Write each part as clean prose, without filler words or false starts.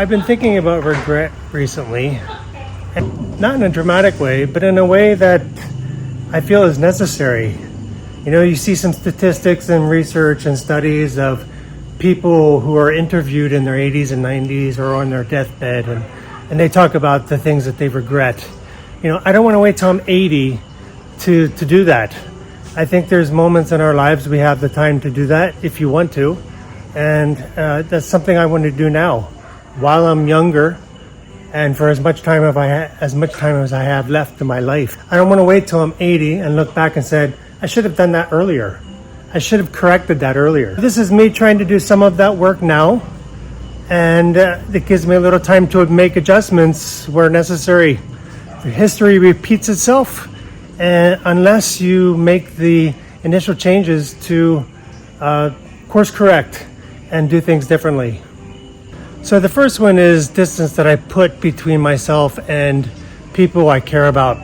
I've been thinking about regret recently, and not in a dramatic way, but in a way that I feel is necessary. You know, you see some statistics and research and studies of people who are interviewed in their 80s and 90s or on their deathbed, and they talk about the things that they regret. You know, I don't want to wait till I'm 80 to do that. I think there's moments in our lives we have the time to do that if you want to, and that's something I want to do now, while I'm younger, and for as much time as I have left in my life. I don't want to wait till I'm 80 and look back and said, I should have done that earlier. I should have corrected that earlier. This is me trying to do some of that work now, and it gives me a little time to make adjustments where necessary. History repeats itself, and unless you make the initial changes to course correct and do things differently. So the first one is distance that I put between myself and people I care about,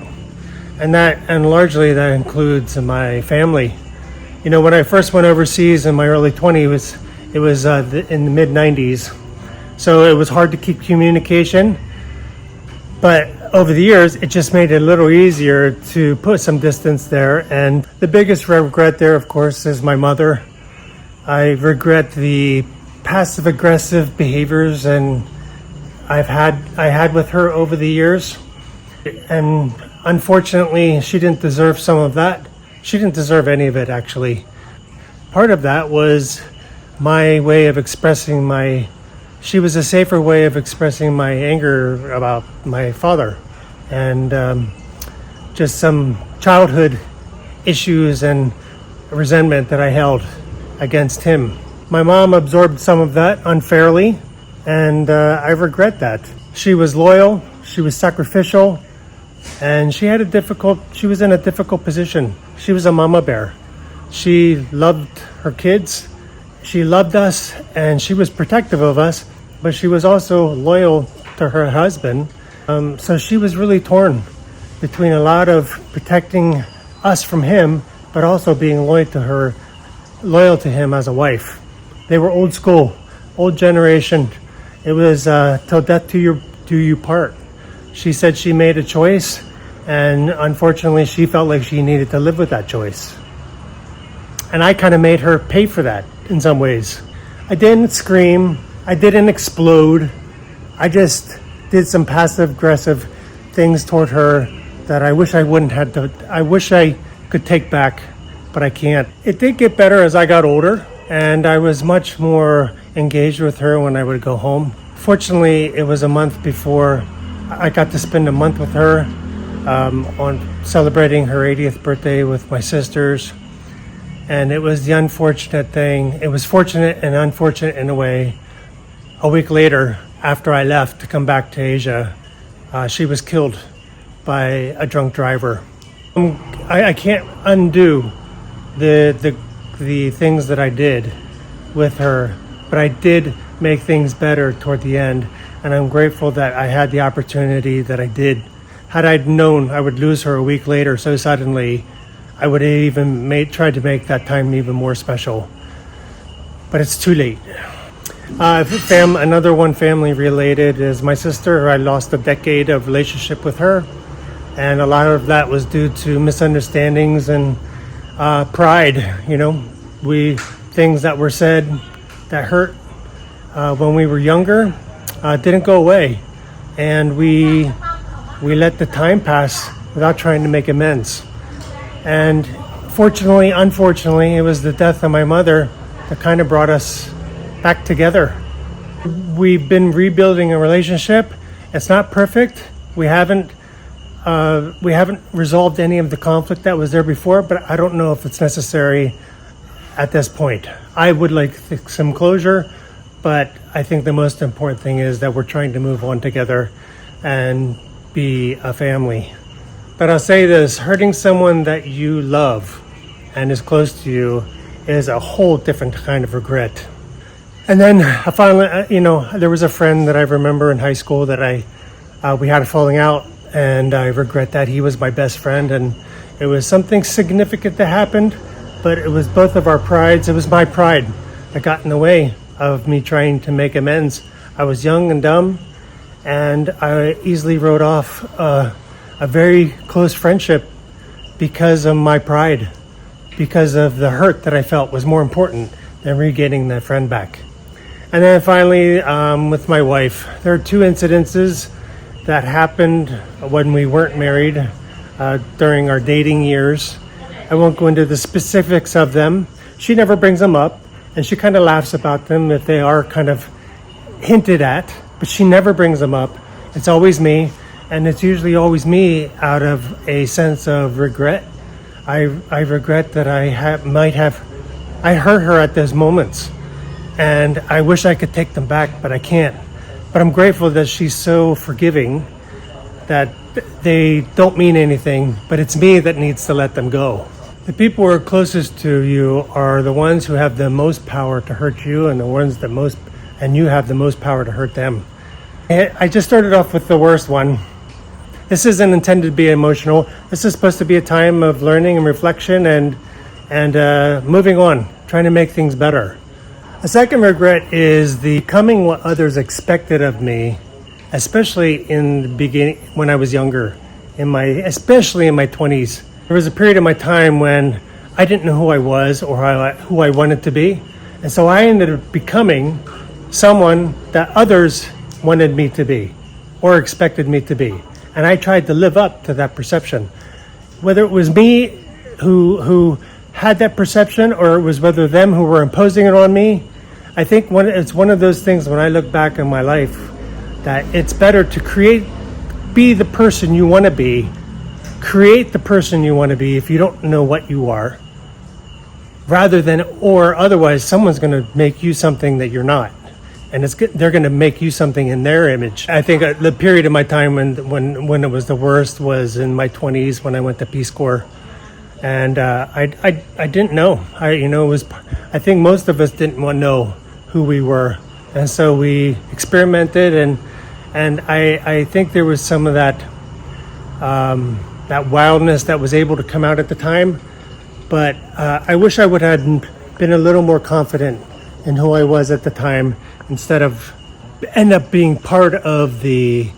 and largely that includes my family. You know, when I first went overseas in my early 20s, it was in the mid 90s, so it was hard to keep communication. But over the years, it just made it a little easier to put some distance there. And the biggest regret there, of course, is my mother. I regret the passive aggressive behaviors and I had with her over the years. And unfortunately, she didn't deserve some of that. She didn't deserve any of it, actually. Part of that was my way of expressing she was a safer way of expressing my anger about my father and just some childhood issues and resentment that I held against him. My mom absorbed some of that unfairly, and I regret that. She was loyal, she was sacrificial, and she was in a difficult position. She was a mama bear. She loved her kids. She loved us and she was protective of us, but she was also loyal to her husband. So she was really torn between a lot of protecting us from him, but also being loyal to him as a wife. They were old school, old generation. It was till death do you part. She said she made a choice, and unfortunately she felt like she needed to live with that choice. And I kind of made her pay for that in some ways. I didn't scream, I didn't explode. I just did some passive aggressive things toward her that I wish I could take back, but I can't. It did get better as I got older, and I was much more engaged with her when I would go home. Fortunately, it was a month before I got to spend a month with her on celebrating her 80th birthday with my sisters. And it was the unfortunate thing. It was fortunate and unfortunate in a way. A week later, after I left to come back to Asia, she was killed by a drunk driver. I can't undo the things that I did with her, but I did make things better toward the end, and I'm grateful that I had the opportunity that I did. Had I known I would lose her a week later so suddenly, I would have even tried to make that time even more special. But it's too late. Another one family related is my sister. I lost a decade of relationship with her, and a lot of that was due to misunderstandings and pride. You know, things that were said that hurt when we were younger didn't go away, and we let the time pass without trying to make amends. And unfortunately, it was the death of my mother that kind of brought us back together. We've been rebuilding a relationship. It's not perfect. We haven't resolved any of the conflict that was there before, but I don't know if it's necessary at this point. I would like some closure, but I think the most important thing is that we're trying to move on together and be a family. But I'll say this, hurting someone that you love and is close to you is a whole different kind of regret. And then finally, there was a friend that I remember in high school that we had a falling out, and I regret that. He was my best friend, and it was something significant that happened, but it was both of our prides. It was my pride that got in the way of me trying to make amends. I was young and dumb, and I easily wrote off a very close friendship because of my pride, because of the hurt that I felt was more important than regaining that friend back. And then finally, with my wife, there are two incidences that happened when we weren't married during our dating years. I won't go into the specifics of them. She never brings them up, and she kind of laughs about them if they are kind of hinted at, but she never brings them up. It's always me, and it's usually always me out of a sense of regret. I regret that I hurt her at those moments, and I wish I could take them back, but I can't. But I'm grateful that she's so forgiving that they don't mean anything, but it's me that needs to let them go. The people who are closest to you are the ones who have the most power to hurt you, and the ones and you have the most power to hurt them. I just started off with the worst one. This isn't intended to be emotional. This is supposed to be a time of learning and reflection and moving on, trying to make things better. A second regret is becoming what others expected of me, especially in the beginning when I was younger, especially in my 20s. There was a period of my time when I didn't know who I was or who I wanted to be. And so I ended up becoming someone that others wanted me to be or expected me to be. And I tried to live up to that perception. Whether it was me who had that perception or it was whether them who were imposing it on me, I think it's one of those things when I look back in my life that it's better to be the person you want to be, create the person you want to be if you don't know what you are, rather than, or otherwise someone's going to make you something that you're not. And they're going to make you something in their image. I think the period of my time when it was the worst was in my 20s when I went to Peace Corps, and I didn't know. I think most of us didn't want to know who we were, and so we experimented, and I think there was some of that wildness that was able to come out at the time, but I wish I would have been a little more confident in who I was at the time, instead of end up being part of the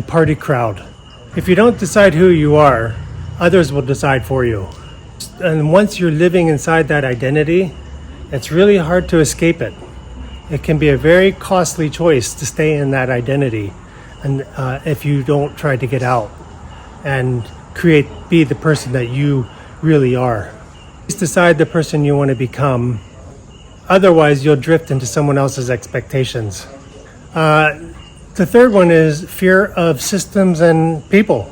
party crowd. If you don't decide who you are, others will decide for you. And once you're living inside that identity, it's really hard to escape it. It can be a very costly choice to stay in that identity, and if you don't try to get out and be the person that you really are. Just decide the person you want to become. Otherwise, you'll drift into someone else's expectations. The third one is fear of systems and people.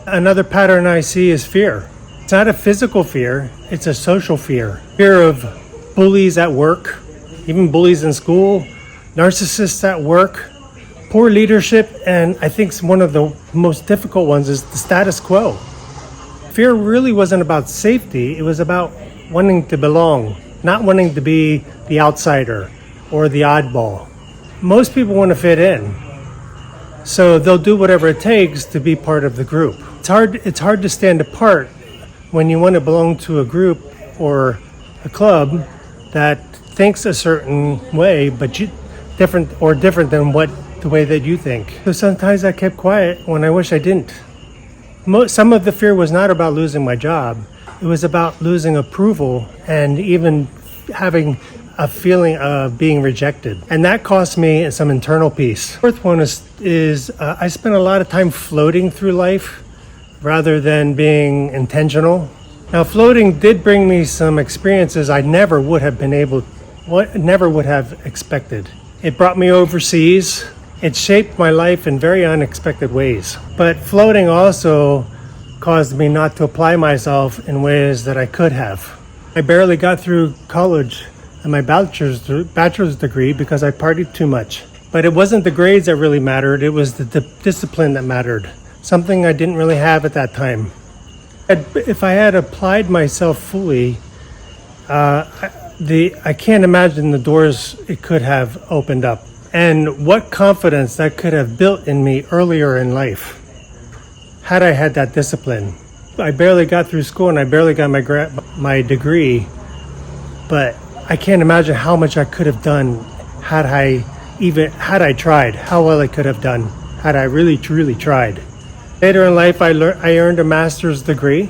Another pattern I see is fear. It's not a physical fear, it's a social fear. Fear of bullies at work, even bullies in school, narcissists at work, poor leadership, and I think one of the most difficult ones is the status quo. Fear really wasn't about safety, it was about wanting to belong, not wanting to be the outsider or the oddball. Most people want to fit in, so they'll do whatever it takes to be part of the group. It's hard to stand apart when you want to belong to a group or a club that thinks a certain way, but different than the way that you think. So sometimes I kept quiet when I wish I didn't. Some of the fear was not about losing my job. It was about losing approval and even having a feeling of being rejected. And that cost me some internal peace. Fourth one is I spent a lot of time floating through life rather than being intentional. Now, floating did bring me some experiences I never would have expected. It brought me overseas. It shaped my life in very unexpected ways. But floating also caused me not to apply myself in ways that I could have. I barely got through college and my bachelor's degree because I partied too much. But it wasn't the grades that really mattered, it was the discipline that mattered. Something I didn't really have at that time. If I had applied myself fully, I can't imagine the doors it could have opened up. And what confidence that could have built in me earlier in life had I had that discipline. I barely got through school and I barely got my degree, but I can't imagine how much I could have done had I even had I tried, how well I could have done had I really truly tried. Later in life, I earned a master's degree,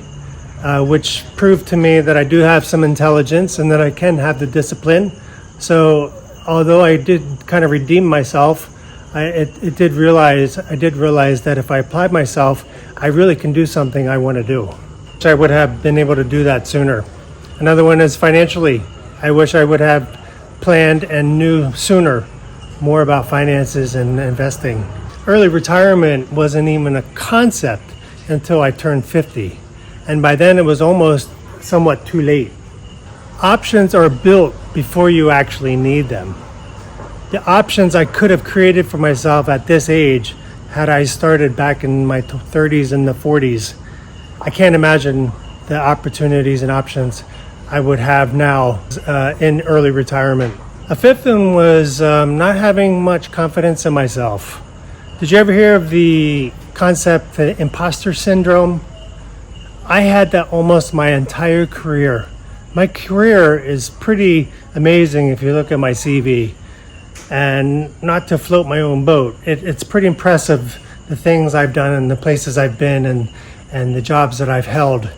which proved to me that I do have some intelligence and that I can have the discipline. So although I did kind of redeem myself, I did realize that if I applied myself, I really can do something I want to do. Which I would have been able to do that sooner. Another one is financially. I wish I would have planned and knew sooner more about finances and investing. Early retirement wasn't even a concept until I turned 50. And by then it was almost somewhat too late. Options are built before you actually need them. The options I could have created for myself at this age had I started back in my 30s and the 40s. I can't imagine the opportunities and options I would have now in early retirement. A fifth one was not having much confidence in myself. Did you ever hear of the concept, the imposter syndrome? I had that almost my entire career. My career is pretty amazing if you look at my CV. And not to float my own boat, it's pretty impressive, the things I've done and the places I've been and the jobs that I've held,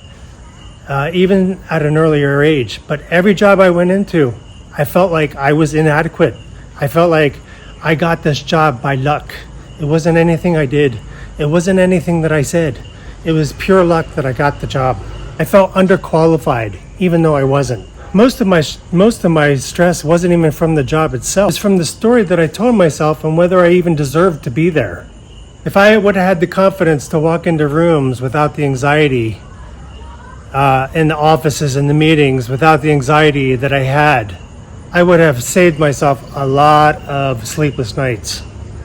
even at an earlier age. But every job I went into, I felt like I was inadequate. I felt like I got this job by luck. It wasn't anything I did. It wasn't anything that I said. It was pure luck that I got the job. I felt underqualified, even though I wasn't. Most of my stress wasn't even from the job itself. It's from the story that I told myself and whether I even deserved to be there. If I would have had the confidence to walk into rooms without the anxiety, in the offices and the meetings, without the anxiety that I had, I would have saved myself a lot of sleepless nights.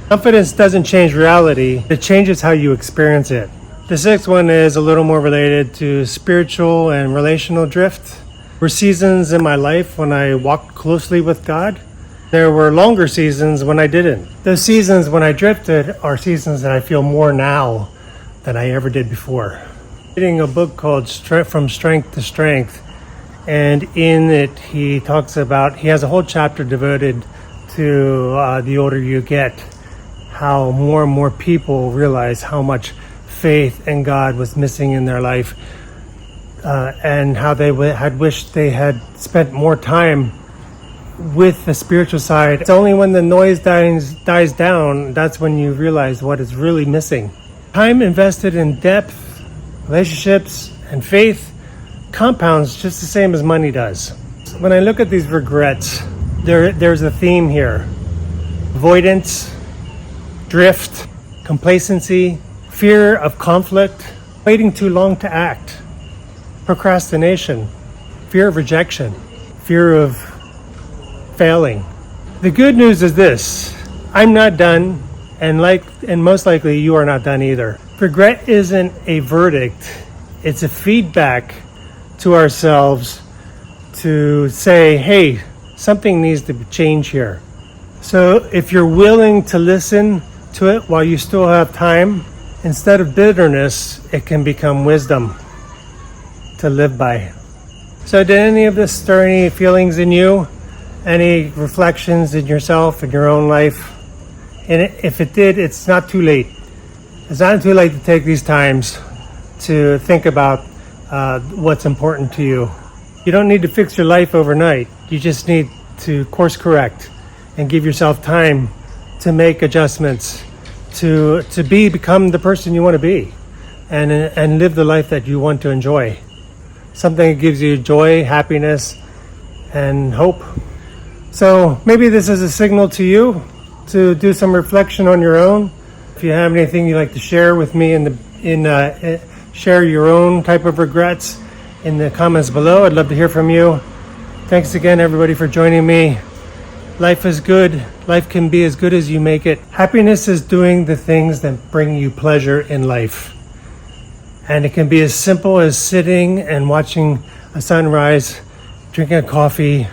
Confidence doesn't change reality, it changes how you experience it. The sixth one is a little more related to spiritual and relational drift. There were seasons in my life when I walked closely with God. There were longer seasons when I didn't. Those seasons when I drifted are seasons that I feel more now than I ever did before. Reading a book called From Strength to Strength, and in it he has a whole chapter devoted to the older you get, how more and more people realize how much faith in God was missing in their life, and how they had wished they had spent more time with the spiritual side. It's only when the noise dies down, that's when you realize what is really missing. Time invested in depth, relationships, and faith compounds just the same as money does. When I look at these regrets, there's a theme here. Avoidance, drift, complacency, fear of conflict, waiting too long to act, procrastination, fear of rejection, fear of failing. The good news is this: I'm not done, and most likely you are not done either. Regret isn't a verdict, it's a feedback to ourselves to say, hey, something needs to change here. So if you're willing to listen to it while you still have time, instead of bitterness, it can become wisdom to live by. So did any of this stir any feelings in you? Any reflections in yourself, in your own life? And if it did, it's not too late. It's not too late to take these times to think about what's important to you. You don't need to fix your life overnight. You just need to course correct and give yourself time to make adjustments, to become the person you want to be, and live the life that you want to enjoy. Something that gives you joy, happiness, and hope. So maybe this is a signal to you to do some reflection on your own. If you have anything you'd like to share with me share your own type of regrets in the comments below. I'd love to hear from you. Thanks again, everybody, for joining me. Life is good. Life can be as good as you make it. Happiness is doing the things that bring you pleasure in life. And it can be as simple as sitting and watching a sunrise, drinking a coffee,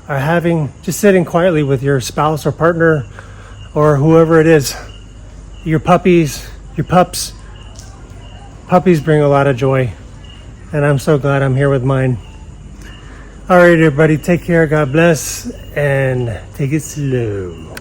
or just sitting quietly with your spouse or partner or whoever it is. Your puppies, your pups. Puppies bring a lot of joy. And I'm so glad I'm here with mine. All right, everybody, take care. God bless. And take it slow.